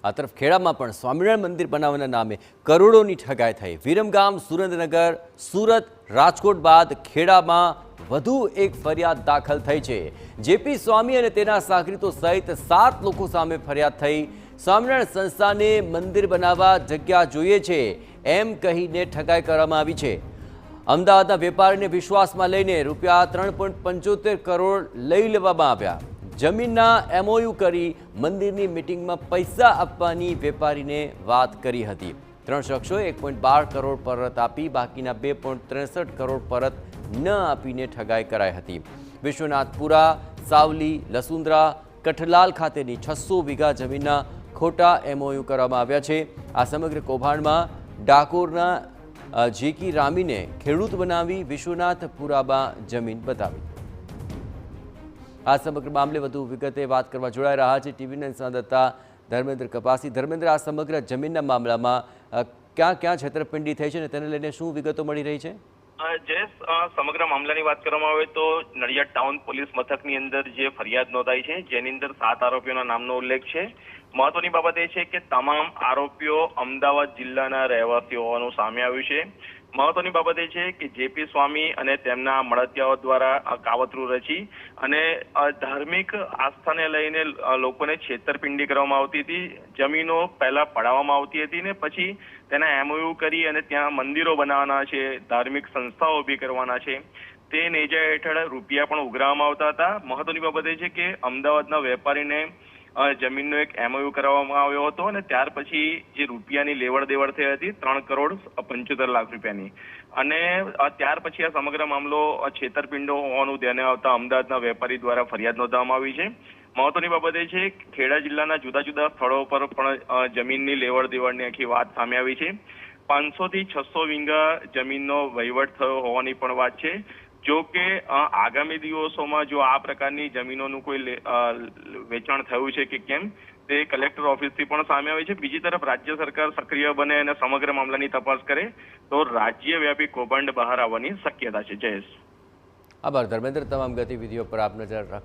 આ તરફ ખેડામાં પણ સ્વામિનારાયણ મંદિર બનાવવાના નામે કરોડોની ઠગાઈ થઈ। વિરમગામ, સુરેન્દ્રનગર, સુરત, રાજકોટ બાદ ખેડામાં વધુ એક ફરિયાદ દાખલ થઈ છે। જેપી સ્વામી અને તેના સાગરીતો સહિત 7 લોકો સામે ફરિયાદ થઈ। સ્વામિનારાયણ સંસ્થાને મંદિર બનાવવા જગ્યા જોઈએ છે એમ કહીને ઠગાઈ કરવામાં આવી છે। અમદાવાદના વેપારીને વિશ્વાસમાં લઈને રૂપિયા 3.75 કરોડ લઈ લેવામાં આવ્યા। જમીનના એમઓયુ કરી મંદિરની મીટિંગમાં પૈસા આપવાની વેપારીને વાત કરી હતી। 3 શખ્સોએ 1.12 કરોડ પરત આપી બાકીના 2.63 કરોડ પરત ન આપીને ઠગાઈ કરાઈ હતી। વિશ્વનાથપુરા, સાવલી, લસુંદરા, કઠલાલ ખાતેની 600 વીઘા જમીનના ખોટા એમઓયુ કરવામાં આવ્યા છે। આ સમગ્ર કૌભાંડમાં ડાકોરના જેકી રામીને ખેડૂત બનાવી વિશ્વનાથપુરામાં જમીન બતાવી। આ સમગ્ર મામલે વધુ વિગતે વાત કરવા જોડાઈ રહ્યા છે ટીવી9 સંવાદદાતા ધર્મેન્દ્ર કપાસી। ધર્મેન્દ્ર, આ સમગ્ર જમીનના મામલામાં ક્યાં ક્યાં છેતરપિંડી થઈ છે અને તેને લઈને શું વિગતો મળી રહી છે? જયેશ, સમગ્ર મામલાની વાત કરવામાં આવે તો નડિયાદ ટાઉન પોલીસ મથકની અંદર જે ફરિયાદ નોંધાઈ છે જેની અંદર 7 આરોપીઓના નામનો ઉલ્લેખ છે। મહત્વની બાબત એ છે કે તમામ આરોપીઓ અમદાવાદ જિલ્લાના રહેવાસીઓ હોવાનું સામે આવ્યું છે। મહત્વની બાબત એ છે કે જેપી સ્વામી અને તેમના મળતિયાઓ દ્વારા કાવતરું રચી અને ધાર્મિક આસ્થાને લઈને લોકોને છેતરપિંડી કરવામાં આવતી હતી। જમીનો પહેલા પડાવવામાં આવતી હતી ને પછી તેના એમઓયુ કરી અને ત્યાં મંદિરો બનાવવાના છે, ધાર્મિક સંસ્થાઓ ઊભી કરવાના છે, તે નેજા હેઠળ રૂપિયા પણ ઉઘરાવવામાં આવતા હતા। મહત્વની બાબત એ છે કે અમદાવાદના વેપારીને જમીનનો એક એમઓયુ કરાવવામાં આવ્યો હતો અને ત્યાર પછી જે રૂપિયાની લેવડ દેવડ થઈ હતી 3.75 લાખ રૂપિયાની, અને ત્યાર પછી આ સમગ્ર મામલો છેતરપિંડો હોવાનું ધ્યાને આવતા અમદાવાદના વેપારી દ્વારા ફરિયાદ નોંધવામાં આવી છે। મહત્વની બાબત એ છે કે ખેડા જિલ્લાના જુદા જુદા સ્થળો પર પણ જમીનની લેવડ દેવડની આખી વાત સામે આવી છે। 500 થી 600 વીઘા જમીનનો વહીવટ થયો હોવાની પણ વાત છે। જો કે આગામી દિવસોમાં જો આ પ્રકારની જમીનોનું કોઈ વેચાણ થયું છે કે કેમ તે કલેક્ટર ઓફિસથી પણ સામે આવી છે। બીજી તરફ રાજ્ય સરકાર સક્રિય બને અને સમગ્ર મામલાની તપાસ કરે તો રાજ્યવ્યાપી કૌભાંડ બહાર આવવાની શક્યતા છે। જયેશ, આભાર ધર્મેન્દ્ર, તમામ ગતિવિધિઓ પર આપ નજર રાખતા।